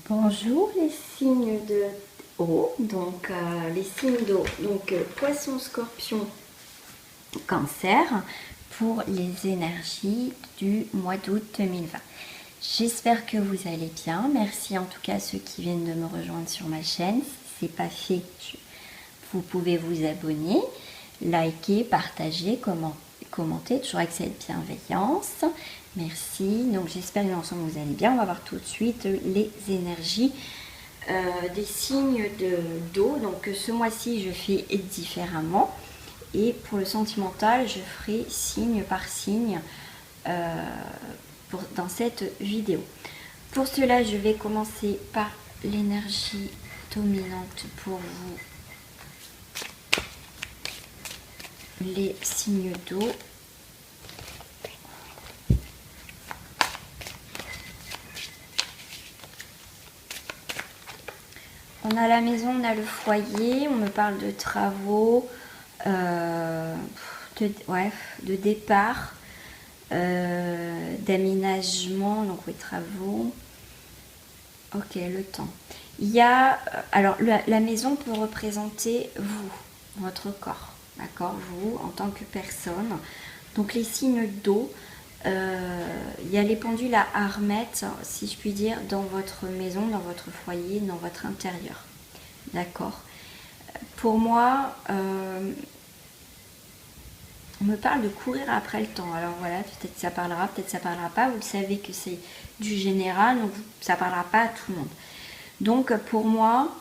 Bonjour les signes de eau, donc les signes d'eau, donc poisson, scorpion, cancer pour les énergies du mois d'août 2020. J'espère que vous allez bien. Merci en tout cas à ceux qui viennent de me rejoindre sur ma chaîne. Si ce n'est pas fait, vous pouvez vous abonner, liker, partager, commenter, toujours avec cette bienveillance. Merci. Donc j'espère que l'ensemble vous allez bien. On va voir tout de suite les énergies des signes d'eau. Donc ce mois-ci, je fais différemment. Et pour le sentimental, je ferai signe par signe dans cette vidéo. Pour cela, je vais commencer par l'énergie dominante pour vous. Les signes d'eau. On a la maison, on a le foyer, on me parle de travaux, de départ, d'aménagement, donc oui, travaux. Ok, le temps. Il y a, alors la maison peut représenter vous, votre corps, d'accord, vous en tant que personne. Donc les signes d'eau, il y a les pendules à Hermès, si je puis dire, dans votre maison, dans votre foyer, dans votre intérieur. D'accord. Pour moi, on me parle de courir après le temps. Alors voilà, peut-être ça parlera, peut-être ça parlera pas. Vous le savez que c'est du général, donc ça parlera pas à tout le monde. Donc pour moi,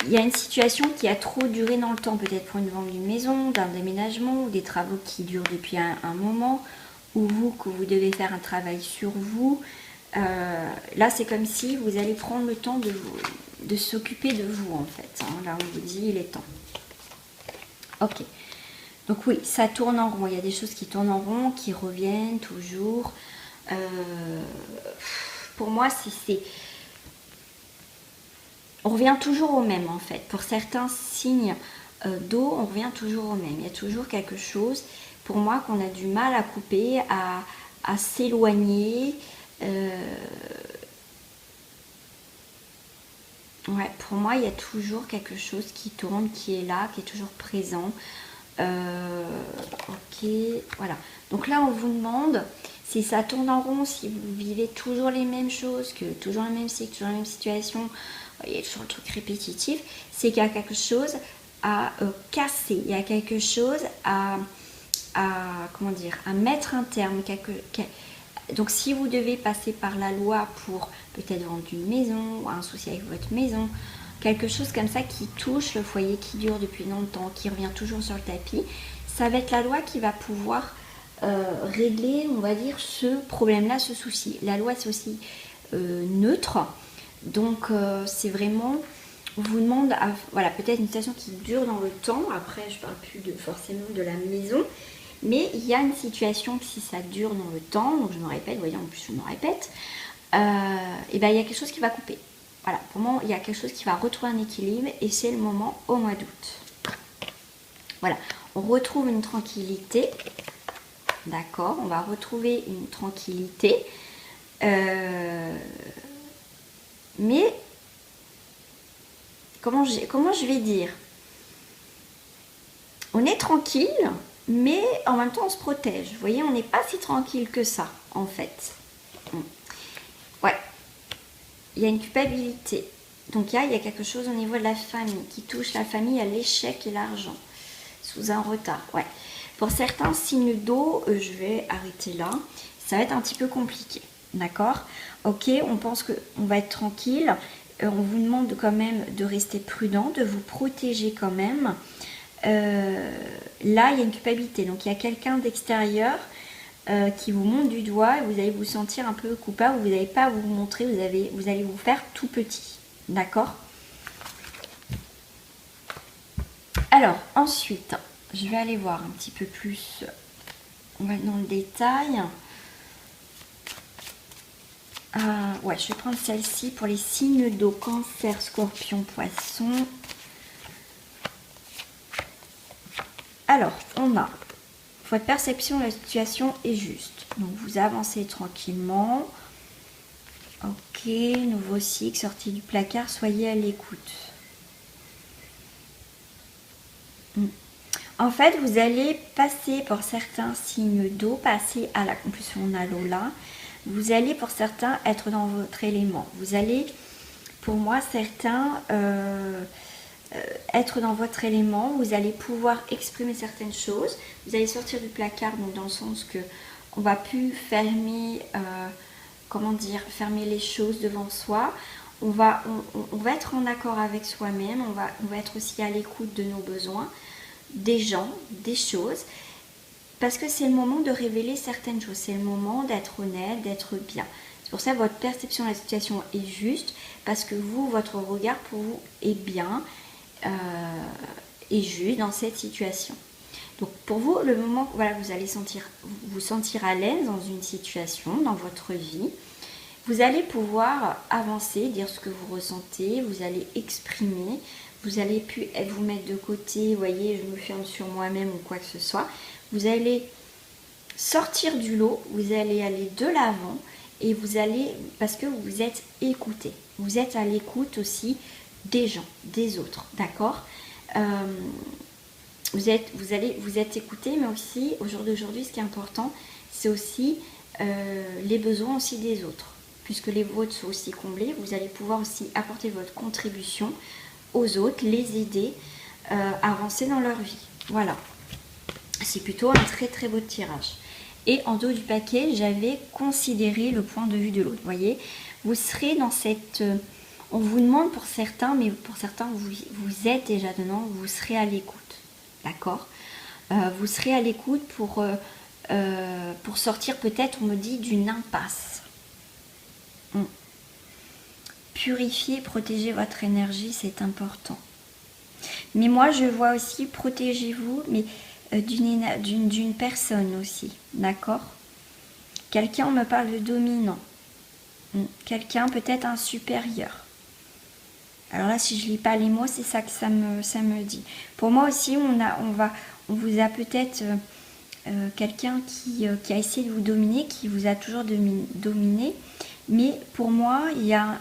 il y a une situation qui a trop duré dans le temps, peut-être pour une vente d'une maison, d'un déménagement, ou des travaux qui durent depuis un moment, ou vous, que vous devez faire un travail sur vous. Là, c'est comme si vous allez prendre le temps de s'occuper de vous, en fait. Hein. Là, on vous dit, il est temps. Ok. Donc oui, ça tourne en rond. Il y a des choses qui tournent en rond, qui reviennent toujours. Pour moi, on revient toujours au même, en fait. Pour certains signes d'eau, on revient toujours au même. Il y a toujours quelque chose, pour moi, qu'on a du mal à couper, à s'éloigner. Ouais, pour moi, il y a toujours quelque chose qui tourne, qui est là, qui est toujours présent. Ok, voilà. Donc là, on vous demande si ça tourne en rond, si vous vivez toujours les mêmes choses, que toujours le même cycle, toujours la même situation, il y a toujours le truc répétitif, c'est qu'il y a quelque chose à casser, il y a quelque chose comment dire, à mettre un terme. Donc si vous devez passer par la loi pour peut-être vendre une maison, ou un souci avec votre maison, quelque chose comme ça qui touche le foyer, qui dure depuis longtemps, qui revient toujours sur le tapis, ça va être la loi qui va pouvoir régler, on va dire, ce problème-là, ce souci. La loi, c'est aussi neutre, donc c'est vraiment, on vous demande, voilà, peut-être une situation qui dure dans le temps. Après, je parle plus forcément de la maison, mais il y a une situation, si ça dure dans le temps, donc je me répète, vous voyez, en plus je me répète, et ben il y a quelque chose qui va couper. Voilà, pour moi, il y a quelque chose qui va retrouver un équilibre et c'est le moment au mois d'août. Voilà, on retrouve une tranquillité, d'accord, on va retrouver une tranquillité, mais comment je vais dire, on est tranquille, mais en même temps on se protège. Vous voyez, on n'est pas si tranquille que ça, en fait. Ouais, il y a une culpabilité. Donc il y a quelque chose au niveau de la famille qui touche la famille à l'échec et l'argent. Sous un retard, ouais. Pour certains signes d'eau, je vais arrêter là. Ça va être un petit peu compliqué, d'accord? Ok, on pense qu'on va être tranquille. On vous demande quand même de rester prudent, de vous protéger quand même. Là, il y a une culpabilité. Donc il y a quelqu'un d'extérieur qui vous monte du doigt et vous allez vous sentir un peu coupable, vous n'allez pas vous montrer, vous allez vous faire tout petit. D'accord? Alors, ensuite, je vais aller voir un petit peu plus, on va dans le détail. Ouais, je vais prendre celle-ci pour les signes d'eau, cancer, scorpion, poisson. Alors, on a votre perception de la situation est juste. Donc, vous avancez tranquillement. Ok, nouveau cycle, sorti du placard, soyez à l'écoute. En fait, vous allez passer pour certains signes d'eau, passer à la compulsion on a l'eau là. Vous allez pour certains être dans votre élément. Vous allez, pour moi, certains être dans votre élément. Vous allez pouvoir exprimer certaines choses. Vous allez sortir du placard, donc dans le sens que on va plus fermer, comment dire, fermer les choses devant soi. On va être en accord avec soi-même. On va être aussi à l'écoute de nos besoins, des gens, des choses, parce que c'est le moment de révéler certaines choses, c'est le moment d'être honnête, d'être bien. C'est pour ça que votre perception de la situation est juste, parce que vous, votre regard pour vous est bien, est juste dans cette situation. Donc pour vous, le moment où voilà, vous allez vous sentir à l'aise dans une situation, dans votre vie, vous allez pouvoir avancer, dire ce que vous ressentez, vous allez exprimer, vous allez plus vous mettre de côté, vous voyez, je me ferme sur moi-même ou quoi que ce soit. Vous allez sortir du lot, vous allez aller de l'avant et vous allez, parce que vous êtes écouté. Vous êtes à l'écoute aussi des gens, des autres, d'accord. Vous êtes écouté, mais aussi, au jour d'aujourd'hui, ce qui est important, c'est aussi les besoins aussi des autres. Puisque les vôtres sont aussi comblés, vous allez pouvoir aussi apporter votre contribution aux autres, les aider à avancer dans leur vie. Voilà. C'est plutôt un très très beau tirage. Et en dos du paquet, j'avais considéré le point de vue de l'autre. Vous voyez, vous serez dans cette... on vous demande pour certains, mais pour certains, vous êtes déjà dedans, vous serez à l'écoute. D'accord, vous serez à l'écoute pour sortir peut-être, on me dit, d'une impasse. Purifier, protéger votre énergie, c'est important. Mais moi, je vois aussi, protégez-vous, mais d'une personne aussi, d'accord. Quelqu'un, on me parle de dominant. Quelqu'un, peut-être un supérieur. Alors là, si je lis pas les mots, c'est ça que ça me dit. Pour moi aussi, on vous a peut-être quelqu'un qui a essayé de vous dominer, qui vous a toujours dominé. Mais pour moi, il y a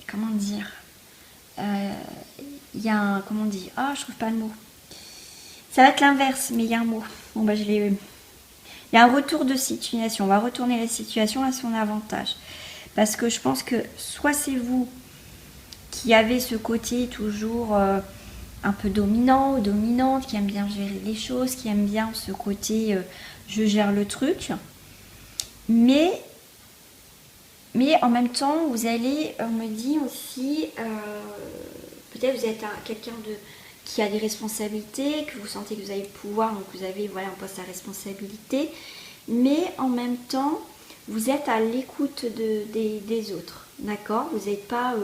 comment dire, il y a un, comment on dit, je trouve pas le mot. Ça va être l'inverse, mais il y a un mot. Bon, bah, il y a un retour de situation. On va retourner la situation à son avantage. Parce que je pense que soit c'est vous qui avez ce côté toujours un peu dominant ou dominante, qui aime bien gérer les choses, qui aime bien ce côté je gère le truc. Mais en même temps, vous allez, on me dit aussi, peut-être vous êtes quelqu'un qui a des responsabilités, que vous sentez que vous avez le pouvoir, donc vous avez un poste à responsabilité. Mais en même temps, vous êtes à l'écoute des autres, d'accord. Vous n'êtes pas...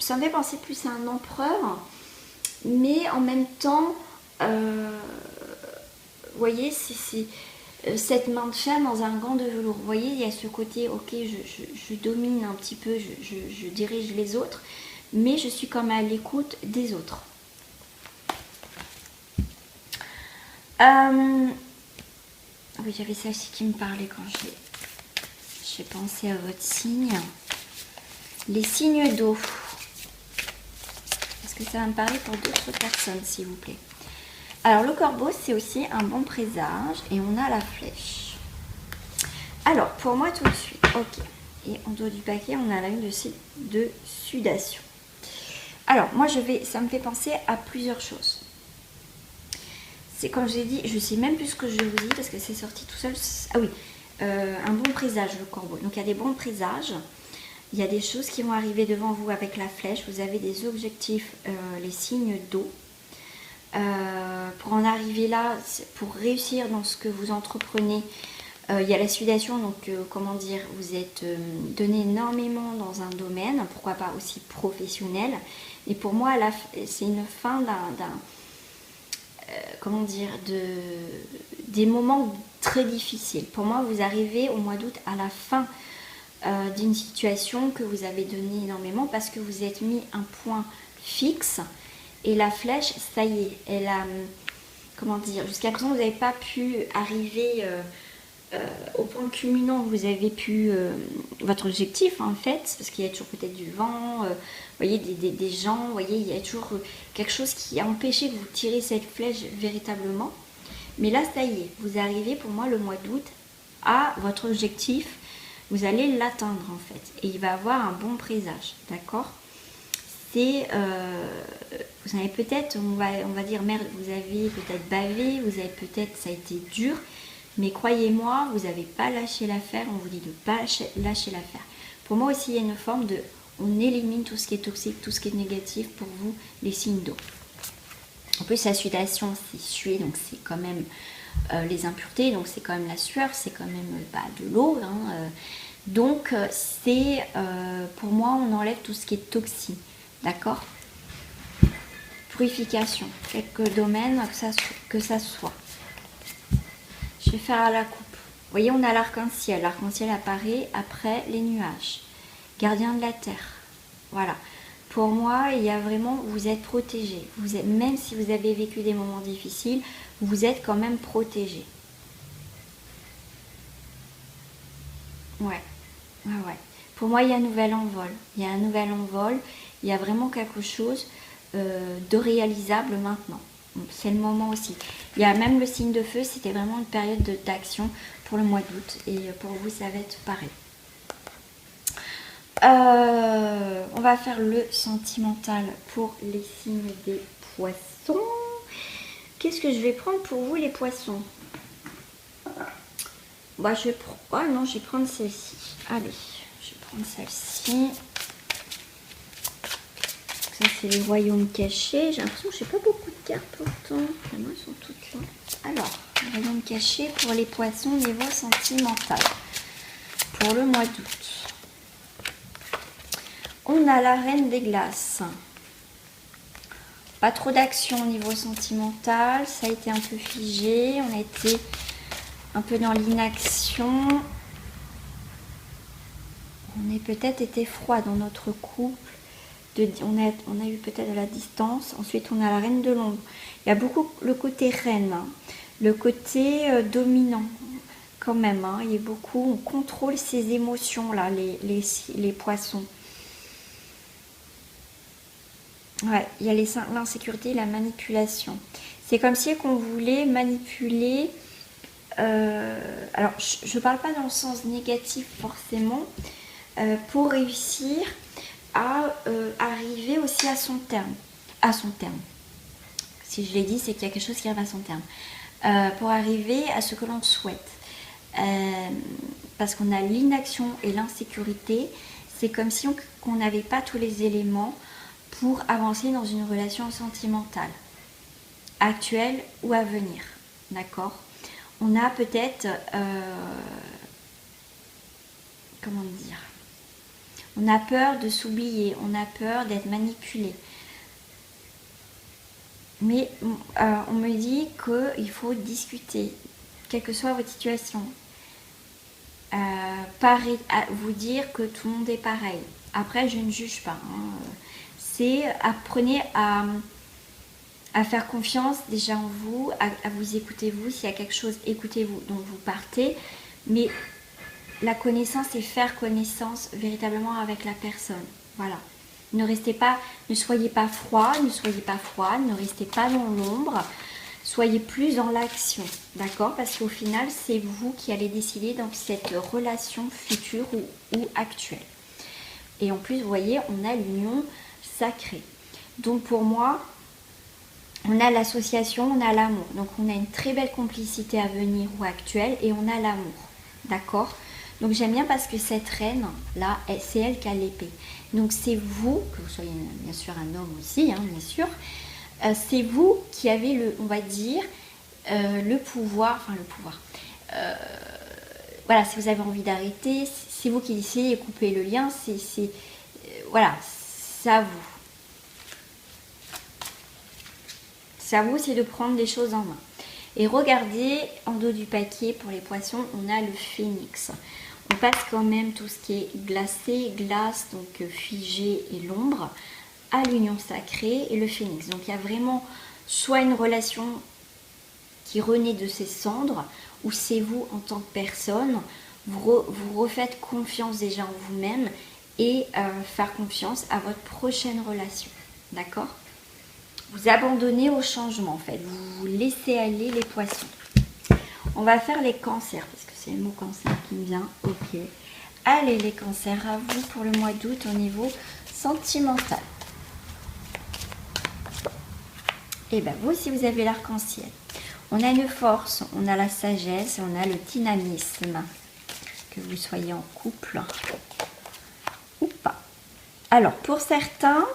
ça me fait penser plus à un empereur, mais en même temps, vous voyez, c'est cette main de fer dans un gant de velours. Vous voyez, il y a ce côté, ok, je domine un petit peu, je dirige les autres, mais je suis comme à l'écoute des autres. Oui, j'avais ça aussi qui me parlait quand j'ai pensé à votre signe. Les signes d'eau. Est-ce que ça va me parler pour d'autres personnes, s'il vous plaît? Alors, le corbeau, c'est aussi un bon présage. Et on a la flèche. Alors, pour moi, tout de suite. Ok. Et en dos du paquet, on a la lune de sudation. Alors, moi, ça me fait penser à plusieurs choses. C'est comme j'ai dit, je sais même plus ce que je vous dis parce que c'est sorti tout seul. Ah oui, un bon présage, le corbeau. Donc, il y a des bons présages. Il y a des choses qui vont arriver devant vous avec la flèche. Vous avez des objectifs, les signes d'eau. Pour en arriver là, pour réussir dans ce que vous entreprenez, il y a la sudation. Donc, comment dire, vous êtes donné énormément dans un domaine. Pourquoi pas aussi professionnel. Et pour moi, c'est une fin comment dire, des moments très difficiles. Pour moi, vous arrivez au mois d'août à la fin d'une situation que vous avez donné énormément parce que vous êtes mis un point fixe et la flèche, ça y est, elle a, comment dire, jusqu'à présent vous n'avez pas pu arriver au point culminant, vous avez pu votre objectif en fait, parce qu'il y a toujours peut-être du vent, vous voyez, des gens, vous voyez, il y a toujours quelque chose qui a empêché que vous tirez cette flèche véritablement. Mais là, ça y est, vous arrivez pour moi le mois d'août à votre objectif, vous allez l'atteindre en fait, et il va avoir un bon présage, d'accord? C'est, vous avez peut-être, on va dire, merde, vous avez peut-être bavé, vous avez peut-être, ça a été dur, mais croyez-moi, vous n'avez pas lâché l'affaire, on vous dit de ne pas lâcher l'affaire. Pour moi aussi, il y a une forme de, on élimine tout ce qui est toxique, tout ce qui est négatif pour vous, les signes d'eau. En plus, la sudation, c'est suer, donc c'est quand même les impuretés, donc c'est quand même la sueur, c'est quand même de l'eau. Hein, donc, c'est, pour moi, on enlève tout ce qui est toxine, d'accord? Purification, quelques domaines que ça soit. Je vais faire à la coupe. Vous voyez, on a l'arc-en-ciel. L'arc-en-ciel apparaît après les nuages. Gardien de la terre. Voilà. Pour moi, il y a vraiment, vous êtes protégé. Même si vous avez vécu des moments difficiles, vous êtes quand même protégé. Ouais. Ouais. Pour moi, il y a un nouvel envol. Il y a un nouvel envol. Il y a vraiment quelque chose de réalisable maintenant. C'est le moment aussi. Il y a même le signe de feu, c'était vraiment une période d'action pour le mois d'août. Et pour vous, ça va être pareil. On va faire le sentimental pour les signes des poissons. Qu'est-ce que je vais prendre pour vous, les poissons? Bah, je vais prendre celle-ci. Allez, je vais prendre celle-ci. Ça, c'est les royaumes cachés. J'ai l'impression que je n'ai pas beaucoup de cartes pourtant. Elles sont toutes là. Alors, les royaumes cachés pour les poissons niveau sentimental. Pour le mois d'août. On a la reine des glaces. Pas trop d'action au niveau sentimental. Ça a été un peu figé. On a été un peu dans l'inaction. On a peut-être été froid dans notre couple. On a eu peut-être de la distance. Ensuite, on a la reine de l'ombre. Il y a beaucoup le côté reine, hein. Le côté dominant quand même. Hein. Il y a beaucoup, on contrôle ses émotions là, les poissons. Ouais, il y a l'insécurité et la manipulation. C'est comme si on voulait manipuler. Alors, je ne parle pas dans le sens négatif forcément. Pour réussir à arriver aussi à son terme. À son terme. Si je l'ai dit, c'est qu'il y a quelque chose qui arrive à son terme. Pour arriver à ce que l'on souhaite. Parce qu'on a l'inaction et l'insécurité. C'est comme si on n'avait pas tous les éléments pour avancer dans une relation sentimentale. Actuelle ou à venir. D'accord? On a peut-être... comment dire? On a peur de s'oublier, on a peur d'être manipulé. Mais on me dit qu'il faut discuter, quelle que soit votre situation. Vous dire que tout le monde est pareil. Après, je ne juge pas. Hein. C'est apprenez à faire confiance déjà en vous, à vous écouter vous. S'il y a quelque chose, écoutez-vous. Donc vous partez. Mais la connaissance et faire connaissance véritablement avec la personne. Voilà. Ne soyez pas froid, ne restez pas dans l'ombre. Soyez plus dans l'action, d'accord? Parce qu'au final, c'est vous qui allez décider dans cette relation future ou actuelle. Et en plus, vous voyez, on a l'union sacrée. Donc pour moi, on a l'association, on a l'amour. Donc on a une très belle complicité à venir ou actuelle et on a l'amour, d'accord? Donc j'aime bien parce que cette reine là, c'est elle qui a l'épée. Donc c'est vous, que vous soyez bien sûr un homme aussi, hein, bien sûr, c'est vous qui avez on va dire, le pouvoir, voilà, si vous avez envie d'arrêter, c'est vous qui décidez de couper le lien, voilà, c'est à vous. C'est à vous, c'est de prendre des choses en main. Et regardez, en dos du paquet, pour les poissons, on a le phénix. On passe quand même tout ce qui est glacé, glace, donc figé et l'ombre, à l'union sacrée et le phénix. Donc il y a vraiment soit une relation qui renaît de ses cendres, ou c'est vous en tant que personne. Vous refaites confiance déjà en vous-même et faire confiance à votre prochaine relation. D'accord? Vous abandonnez au changement en fait. Vous laissez aller les poissons. On va faire les cancers parce que c'est le mot cancer qui me vient. Ok. Allez les cancers, à vous pour le mois d'août au niveau sentimental. Et bien vous, si vous avez l'arc-en-ciel, on a une force, on a la sagesse, on a le dynamisme. Que vous soyez en couple ou pas. Alors pour certains,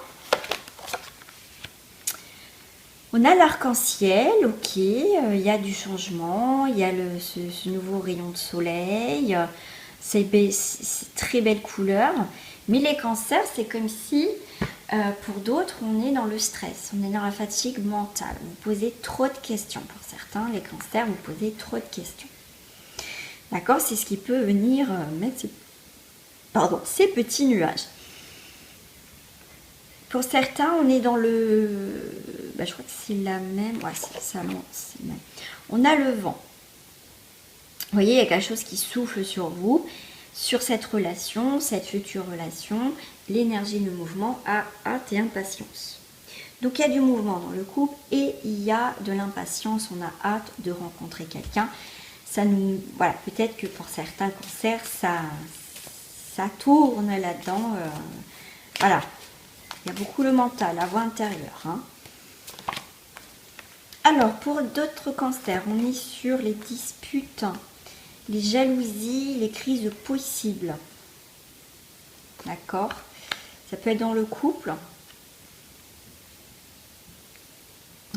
on a l'arc-en-ciel, ok, il y a du changement, il y a ce nouveau rayon de soleil, c'est très belle couleur, mais les cancers, c'est comme si, pour d'autres, on est dans le stress, on est dans la fatigue mentale, vous posez trop de questions. Pour certains, les cancers, vous posez trop de questions. D'accord, c'est ce qui peut venir mettre ces petits nuages. Pour certains, on est dans le... je crois que c'est la même. Ouais, c'est ça, c'est même. On a le vent. Vous voyez, il y a quelque chose qui souffle sur vous, sur cette relation, cette future relation. L'énergie, le mouvement, hâte et impatience. Donc, il y a du mouvement dans le couple et il y a de l'impatience. On a hâte de rencontrer quelqu'un. Ça nous... Voilà, peut-être que pour certains cancers, ça tourne là-dedans. Voilà. Il y a beaucoup le mental, la voix intérieure. Hein. Alors, pour d'autres cancers, on est sur les disputes, les jalousies, les crises possibles. D'accord? Ça peut être dans le couple.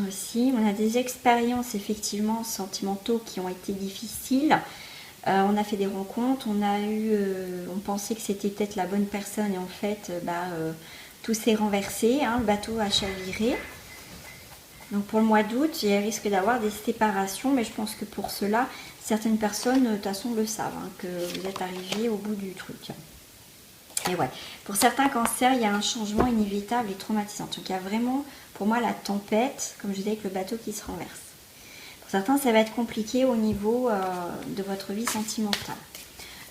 Aussi, on a des expériences effectivement sentimentaux qui ont été difficiles. On a fait des rencontres, on pensait que c'était peut-être la bonne personne et en fait, tout s'est renversé, hein, le bateau a chaviré. Donc pour le mois d'août, il risque d'avoir des séparations, mais je pense que pour cela, certaines personnes, de toute façon, le savent, hein, que vous êtes arrivé au bout du truc. Et ouais, pour certains cancers, il y a un changement inévitable et traumatisant. Donc il y a vraiment, pour moi, la tempête, comme je disais, avec le bateau qui se renverse. Pour certains, ça va être compliqué au niveau de votre vie sentimentale.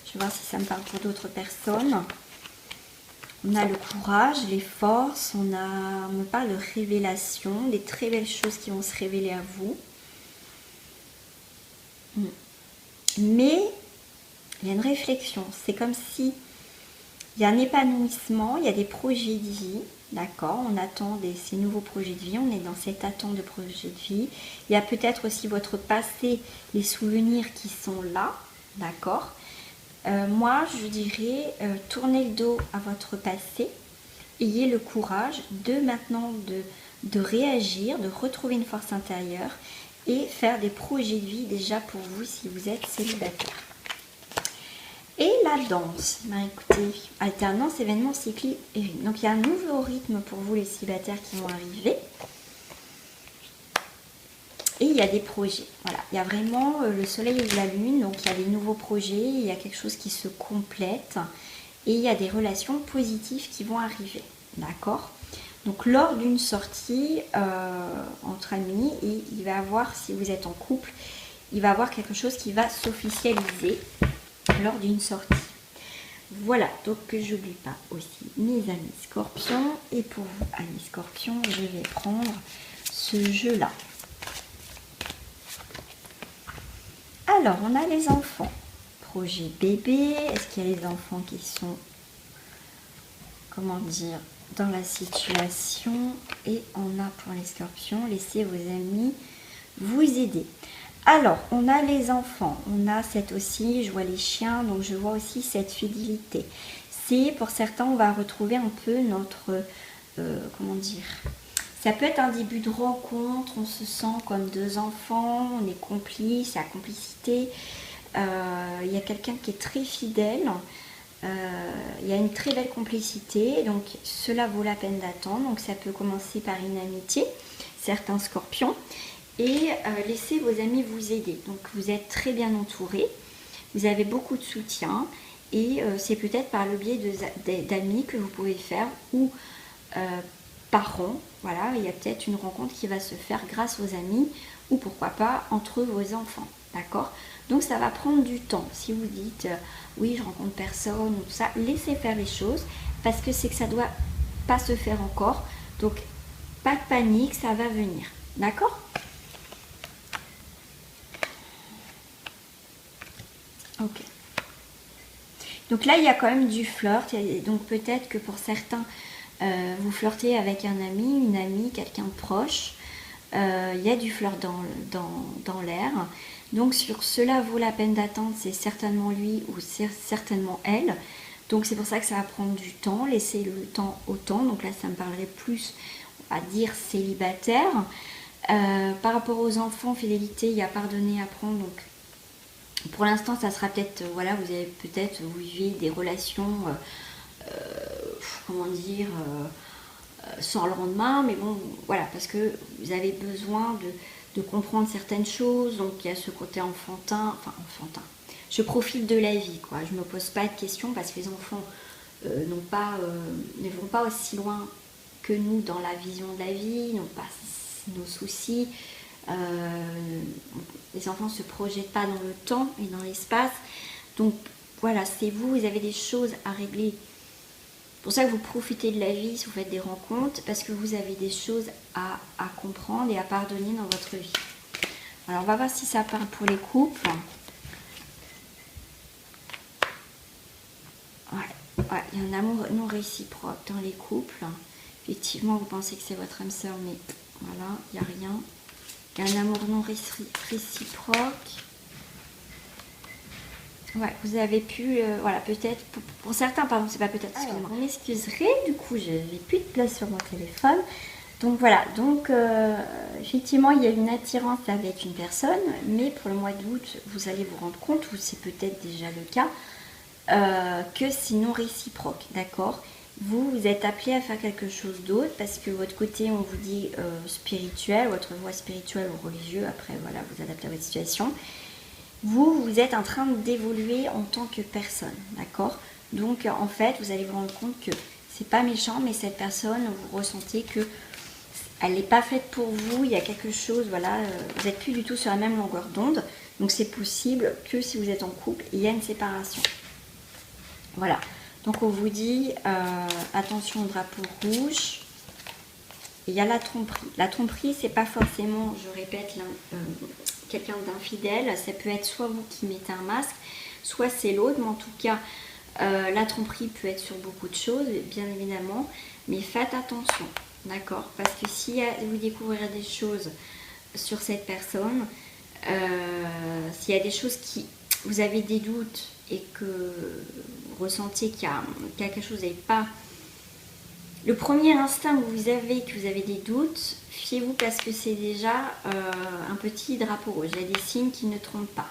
Je vais voir si ça me parle pour d'autres personnes. On a le courage, les forces, on me parle de révélation, des très belles choses qui vont se révéler à vous. Mais il y a une réflexion, c'est comme si il y a un épanouissement, il y a des projets de vie, d'accord, on attend ces nouveaux projets de vie, on est dans cette attente de projets de vie. Il y a peut-être aussi votre passé, les souvenirs qui sont là, d'accord. Moi, je dirais, tournez le dos à votre passé, ayez le courage de maintenant de réagir, de retrouver une force intérieure et faire des projets de vie déjà pour vous si vous êtes célibataire. Et la danse, écoutez, alternance, événements, cycliques et rythme. Donc il y a un nouveau rythme pour vous les célibataires qui vont arriver. Et il y a des projets, voilà, il y a vraiment le soleil et la lune, donc il y a des nouveaux projets, il y a quelque chose qui se complète et il y a des relations positives qui vont arriver, d'accord. Donc lors d'une sortie entre amis, et il va y avoir, si vous êtes en couple, il va y avoir quelque chose qui va s'officialiser lors d'une sortie. Voilà, donc que j'oublie pas aussi mes amis scorpions, et pour vous amis scorpions, je vais prendre ce jeu-là. Alors, on a les enfants. Projet bébé. Est-ce qu'il y a les enfants qui sont, comment dire, dans la situation? Et on a pour les scorpions, laissez vos amis vous aider. Alors, on a les enfants. On a cette aussi, je vois les chiens, donc je vois aussi cette fidélité. C'est, pour certains, on va retrouver un peu notre, comment dire... Ça peut être un début de rencontre, on se sent comme deux enfants, on est complices, la complicité. Il y a quelqu'un qui est très fidèle, il y a une très belle complicité, donc cela vaut la peine d'attendre. Donc ça peut commencer par une amitié, certains scorpions, et laissez vos amis vous aider. Donc vous êtes très bien entourés, vous avez beaucoup de soutien, et c'est peut-être par le biais d'amis que vous pouvez faire, ou parents. Voilà, il y a peut-être une rencontre qui va se faire grâce aux amis ou pourquoi pas entre vos enfants, d'accord. Donc ça va prendre du temps. Si vous dites oui, je rencontre personne ou tout ça, laissez faire les choses parce que c'est que ça doit pas se faire encore. Donc pas de panique, ça va venir. D'accord? Ok. Donc là, il y a quand même du flirt. Donc peut-être que pour certains, vous flirtez avec un ami, une amie, quelqu'un de proche. Il y a du flirt dans l'air. Donc sur cela vaut la peine d'attendre, c'est certainement lui ou c'est certainement elle. Donc c'est pour ça que ça va prendre du temps. Laissez le temps au temps. Donc là, ça me parlerait plus à dire célibataire. Par rapport aux enfants, fidélité, il y a pardonner, apprendre. Donc pour l'instant, ça sera peut-être, voilà, vous avez peut-être, vous vivez des relations, comment dire, sans lendemain, mais bon, voilà, parce que vous avez besoin de comprendre certaines choses, donc il y a ce côté enfantin, je profite de la vie, quoi, je me pose pas de questions parce que les enfants ne vont pas aussi loin que nous dans la vision de la vie, n'ont pas nos soucis. Les enfants ne se projettent pas dans le temps et dans l'espace. Donc voilà, c'est vous avez des choses à régler. C'est pour ça que vous profitez de la vie si vous faites des rencontres, parce que vous avez des choses à comprendre et à pardonner dans votre vie. Alors on va voir si ça parle pour les couples. Ouais, il y a un amour non réciproque dans les couples. Effectivement, vous pensez que c'est votre âme sœur, mais voilà, il n'y a rien. Il y a un amour non réciproque. Ouais, vous avez pu, voilà, peut-être, pour certains, pardon, c'est pas peut-être, excusez-moi. Vous m'excuserez, du coup, j'ai plus de place sur mon téléphone. Donc voilà, donc effectivement, il y a une attirance avec une personne, mais pour le mois d'août, vous allez vous rendre compte, ou c'est peut-être déjà le cas, que c'est non réciproque, d'accord? Vous êtes appelé à faire quelque chose d'autre parce que votre côté, on vous dit spirituel, votre voie spirituelle ou religieux, après voilà, vous adaptez à votre situation. Vous êtes en train d'évoluer en tant que personne, d'accord? Donc en fait, vous allez vous rendre compte que c'est pas méchant, mais cette personne, vous ressentez que elle n'est pas faite pour vous, il y a quelque chose, voilà, vous n'êtes plus du tout sur la même longueur d'onde. Donc c'est possible que si vous êtes en couple, il y a une séparation. Voilà. Donc on vous dit, attention au drapeau rouge. Il y a la tromperie. La tromperie, c'est pas forcément, je répète, quelqu'un d'infidèle. Ça peut être soit vous qui mettez un masque, soit c'est l'autre. Mais en tout cas, la tromperie peut être sur beaucoup de choses, bien évidemment. Mais faites attention, d'accord? Parce que si vous découvrirez des choses sur cette personne, s'il y a des choses qui... vous avez des doutes et que vous ressentiez qu'il y a quelque chose, vous n'avez pas... Le premier instinct que vous avez des doutes, fiez-vous parce que c'est déjà un petit drapeau rouge. Il y a des signes qui ne trompent pas.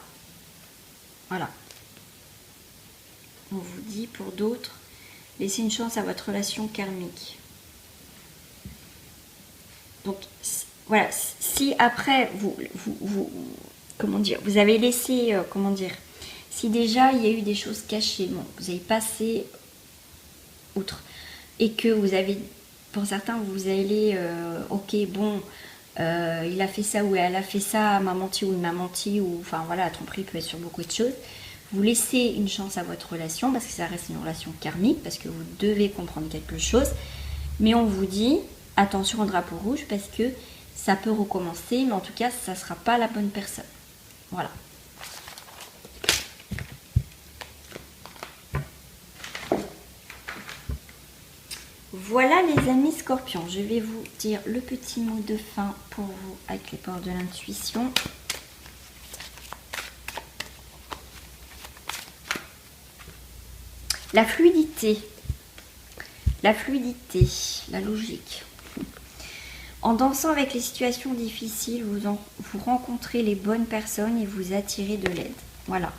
Voilà. On vous dit pour d'autres, laissez une chance à votre relation karmique. Donc voilà, si après comment dire, vous avez laissé, comment dire, si déjà il y a eu des choses cachées, bon, vous avez passé outre. Et que vous avez, pour certains, vous allez, ok, bon, il a fait ça ou elle a fait ça, m'a menti ou il m'a menti, ou enfin voilà, la tromperie peut être sur beaucoup de choses. Vous laissez une chance à votre relation parce que ça reste une relation karmique, parce que vous devez comprendre quelque chose. Mais on vous dit, attention au drapeau rouge parce que ça peut recommencer, mais en tout cas, ça ne sera pas la bonne personne. Voilà. Voilà les amis scorpions, je vais vous dire le petit mot de fin pour vous avec les portes de l'intuition. La fluidité, la logique. En dansant avec les situations difficiles, vous rencontrez les bonnes personnes et vous attirez de l'aide. Voilà,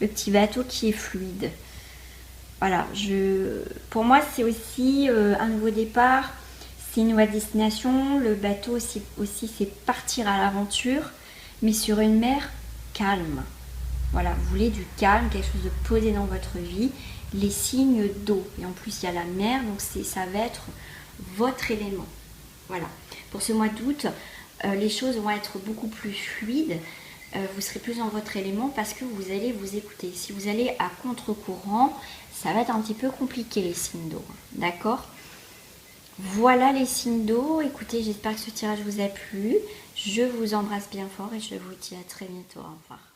le petit bateau qui est fluide. Voilà, pour moi, c'est aussi un nouveau départ, c'est une nouvelle destination. Le bateau aussi c'est partir à l'aventure, mais sur une mer calme. Voilà, vous voulez du calme, quelque chose de posé dans votre vie, les signes d'eau. Et en plus, il y a la mer, donc ça va être votre élément. Voilà, pour ce mois d'août, les choses vont être beaucoup plus fluides. vous serez plus dans votre élément parce que vous allez vous écouter. Si vous allez à contre-courant, ça va être un petit peu compliqué les signes d'eau, d'accord? Voilà les signes d'eau. Écoutez, j'espère que ce tirage vous a plu. Je vous embrasse bien fort et je vous dis à très bientôt. Au revoir.